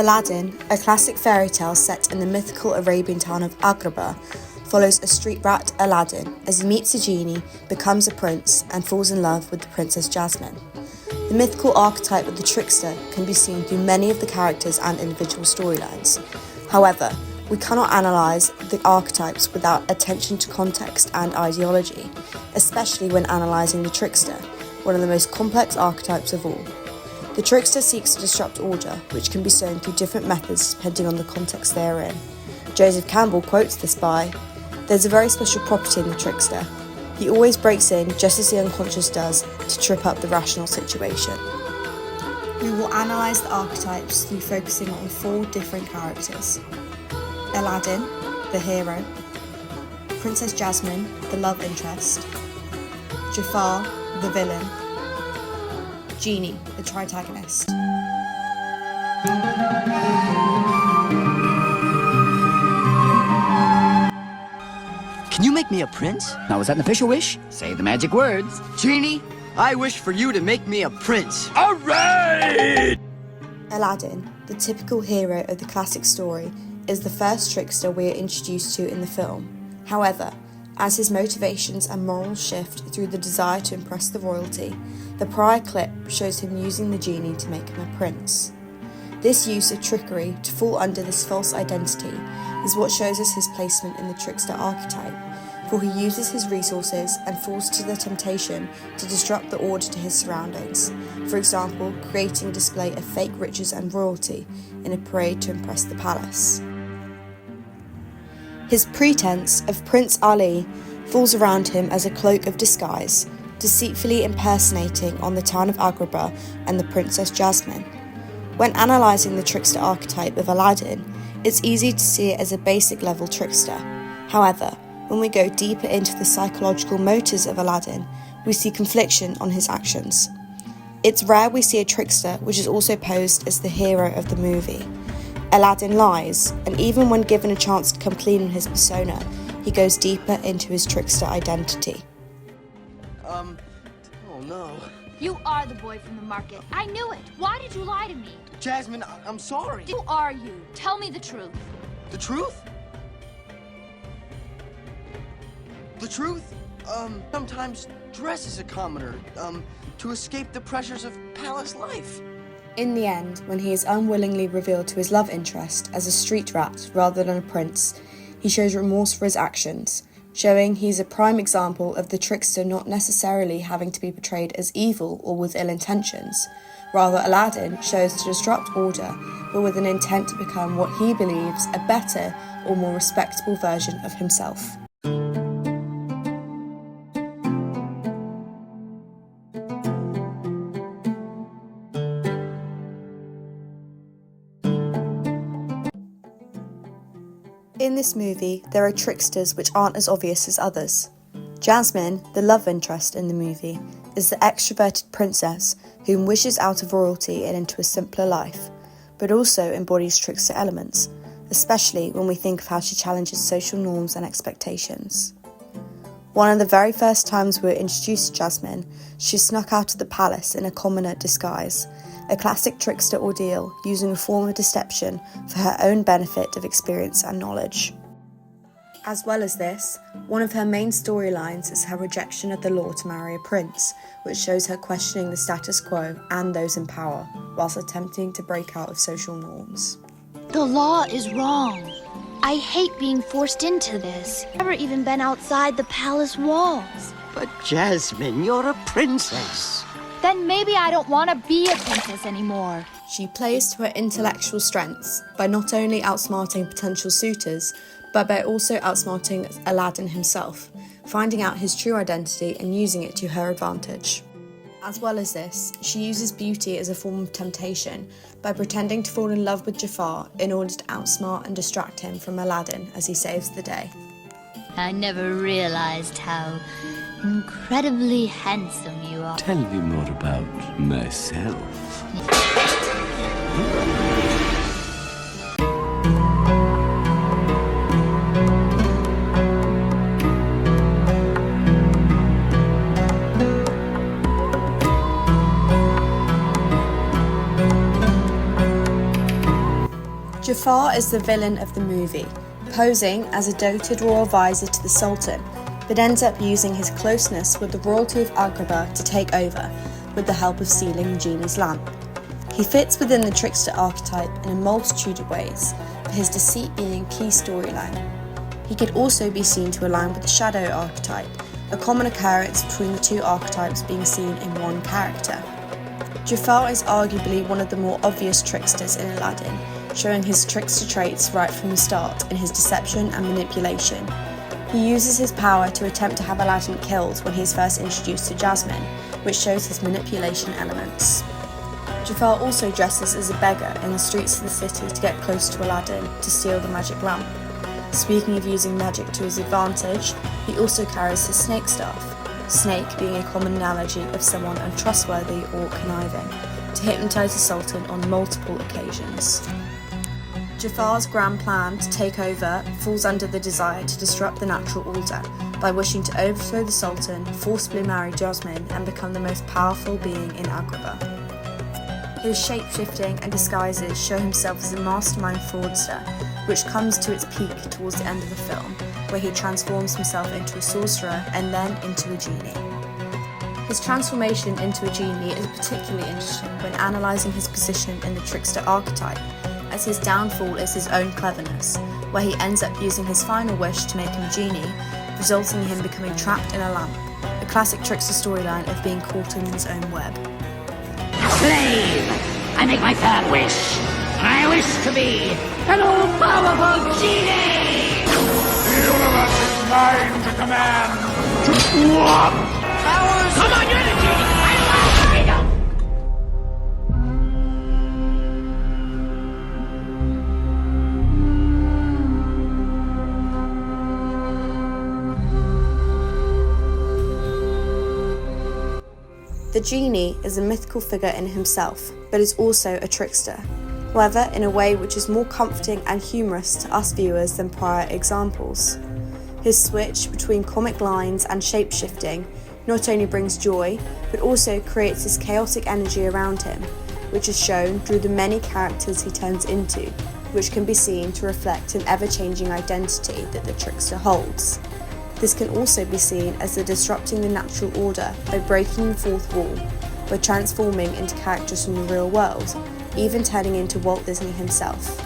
Aladdin, a classic fairy tale set in the mythical Arabian town of Agrabah, follows a street rat, Aladdin, as he meets a genie, becomes a prince, and falls in love with the Princess Jasmine. The mythical archetype of the trickster can be seen through many of the characters and individual storylines. However, we cannot analyse the archetypes without attention to context and ideology, especially when analysing the trickster, one of the most complex archetypes of all. The trickster seeks to disrupt order, which can be shown through different methods depending on the context they are in. Joseph Campbell quotes this by, "There's a very special property in the trickster. He always breaks in just as the unconscious does to trip up the rational situation." We will analyse the archetypes through focusing on 4 different characters. Aladdin, the hero. Princess Jasmine, the love interest. Jafar, the villain. Genie, the tritagonist. Can you make me a prince? Now, is that an official wish? Say the magic words. Genie, I wish for you to make me a prince. All right! Aladdin, the typical hero of the classic story, is the first trickster we are introduced to in the film. However, as his motivations and morals shift through the desire to impress the royalty, the prior clip shows him using the genie to make him a prince. This use of trickery to fall under this false identity is what shows us his placement in the trickster archetype, for he uses his resources and falls to the temptation to disrupt the order to his surroundings, for example, creating a display of fake riches and royalty in a parade to impress the palace. His pretense of Prince Ali falls around him as a cloak of disguise, deceitfully impersonating on the town of Agrabah and the Princess Jasmine. When analysing the trickster archetype of Aladdin, it's easy to see it as a basic level trickster. However, when we go deeper into the psychological motives of Aladdin, we see confliction on his actions. It's rare we see a trickster which is also posed as the hero of the movie. Aladdin lies, and even when given a chance to come clean on his persona, he goes deeper into his trickster identity. Oh no. You are the boy from the market. I knew it. Why did you lie to me? Jasmine, I'm sorry. Who are you? Tell me the truth. The truth? The truth? Sometimes dress as a commoner, to escape the pressures of palace life. In the end, when he is unwillingly revealed to his love interest as a street rat rather than a prince, he shows remorse for his actions, showing he is a prime example of the trickster not necessarily having to be portrayed as evil or with ill intentions. Rather, Aladdin shows to disrupt order, but with an intent to become what he believes a better or more respectable version of himself. In this movie, there are tricksters which aren't as obvious as others. Jasmine, the love interest in the movie, is the extroverted princess who wishes out of royalty and into a simpler life, but also embodies trickster elements, especially when we think of how she challenges social norms and expectations. One of the very first times we were introduced to Jasmine, she snuck out of the palace in a commoner disguise, a classic trickster ordeal using a form of deception for her own benefit of experience and knowledge. As well as this, one of her main storylines is her rejection of the law to marry a prince, which shows her questioning the status quo and those in power, whilst attempting to break out of social norms. The law is wrong. I hate being forced into this. I've never even been outside the palace walls. But Jasmine, you're a princess. Then maybe I don't want to be a princess anymore. She plays to her intellectual strengths by not only outsmarting potential suitors, but by also outsmarting Aladdin himself, finding out his true identity and using it to her advantage. As well as this, she uses beauty as a form of temptation by pretending to fall in love with Jafar in order to outsmart and distract him from Aladdin as he saves the day. I never realized how incredibly handsome you are. Tell me more about myself. Jafar is the villain of the movie, posing as a doted royal advisor to the Sultan, but ends up using his closeness with the royalty of Agrabah to take over, with the help of stealing the genie's lamp. He fits within the trickster archetype in a multitude of ways, for his deceit being a key storyline. He could also be seen to align with the shadow archetype, a common occurrence between the two archetypes being seen in one character. Jafar is arguably one of the more obvious tricksters in Aladdin, showing his trickster traits right from the start in his deception and manipulation. He uses his power to attempt to have Aladdin killed when he is first introduced to Jasmine, which shows his manipulation elements. Jafar also dresses as a beggar in the streets of the city to get close to Aladdin to steal the magic lamp. Speaking of using magic to his advantage, he also carries his snake staff, snake being a common analogy of someone untrustworthy or conniving, to hypnotise the Sultan on multiple occasions. Jafar's grand plan to take over falls under the desire to disrupt the natural order by wishing to overthrow the Sultan, forcibly marry Jasmine, and become the most powerful being in Agrabah. His shape-shifting and disguises show himself as a mastermind fraudster, which comes to its peak towards the end of the film, where he transforms himself into a sorcerer and then into a genie. His transformation into a genie is particularly interesting when analysing his position in the trickster archetype, as his downfall is his own cleverness, where he ends up using his final wish to make him a genie, resulting in him becoming trapped in a lamp, a classic trickster storyline of being caught in his own web. Slave! I make my third wish. I wish to be an all-powerful genie! The universe is mine to command! Powers! Come on, you're the genie! I love freedom! The genie is a mythical figure in himself, but is also a trickster, however in a way which is more comforting and humorous to us viewers than prior examples. His switch between comic lines and shape-shifting not only brings joy, but also creates this chaotic energy around him, which is shown through the many characters he turns into, which can be seen to reflect an ever-changing identity that the trickster holds. This can also be seen as the disrupting the natural order by breaking the fourth wall, by transforming into characters from the real world, even turning into Walt Disney himself.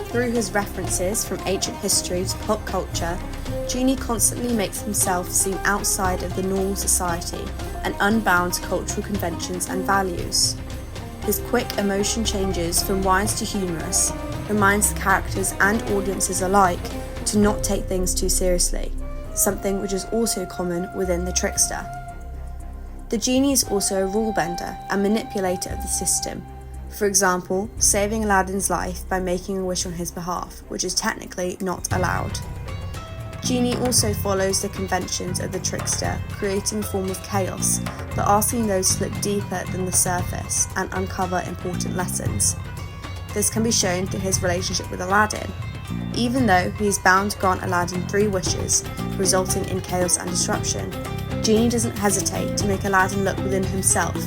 Through his references from ancient history to pop culture, Genie constantly makes himself seem outside of the normal society and unbound to cultural conventions and values. His quick emotion changes from wise to humorous reminds the characters and audiences alike to not take things too seriously, something which is also common within the trickster. The genie is also a rule bender and manipulator of the system, for example, saving Aladdin's life by making a wish on his behalf, which is technically not allowed. Genie also follows the conventions of the trickster, creating a form of chaos, but asking those to look deeper than the surface and uncover important lessons. This can be shown through his relationship with Aladdin. Even though he is bound to grant Aladdin 3 wishes, resulting in chaos and disruption, Genie doesn't hesitate to make Aladdin look within himself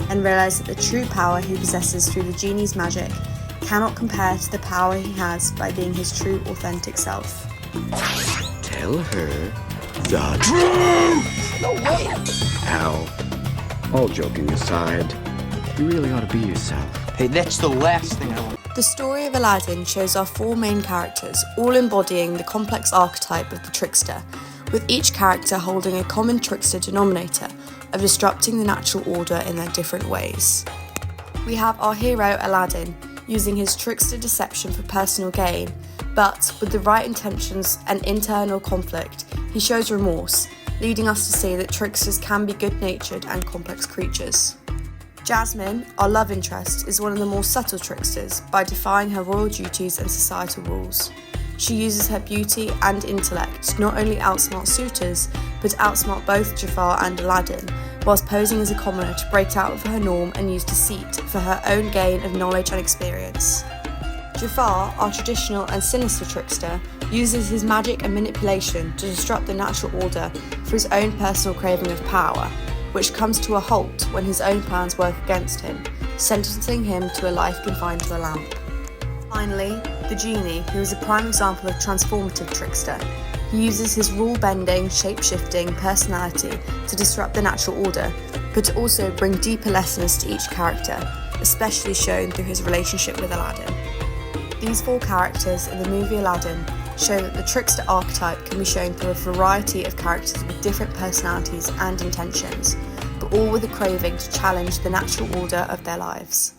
and realise that the true power he possesses through the genie's magic cannot compare to the power he has by being his true, authentic self. Tell her the truth! No way! Al, all joking aside, you really ought to be yourself. Hey, that's the last thing I want. The story of Aladdin shows our 4 main characters, all embodying the complex archetype of the trickster, with each character holding a common trickster denominator of disrupting the natural order in their different ways. We have our hero Aladdin, using his trickster deception for personal gain, but with the right intentions and internal conflict, he shows remorse, leading us to see that tricksters can be good-natured and complex creatures. Jasmine, our love interest, is one of the more subtle tricksters by defying her royal duties and societal rules. She uses her beauty and intellect to not only outsmart suitors, but to outsmart both Jafar and Aladdin, whilst posing as a commoner to break out of her norm and use deceit for her own gain of knowledge and experience. Jafar, our traditional and sinister trickster, uses his magic and manipulation to disrupt the natural order for his own personal craving of power, which comes to a halt when his own plans work against him, sentencing him to a life confined to a lamp. Finally, the genie, who is a prime example of transformative trickster. He uses his rule-bending, shape-shifting personality to disrupt the natural order, but to also bring deeper lessons to each character, especially shown through his relationship with Aladdin. These 4 characters in the movie Aladdin show that the trickster archetype can be shown through a variety of characters with different personalities and intentions, but all with a craving to challenge the natural order of their lives.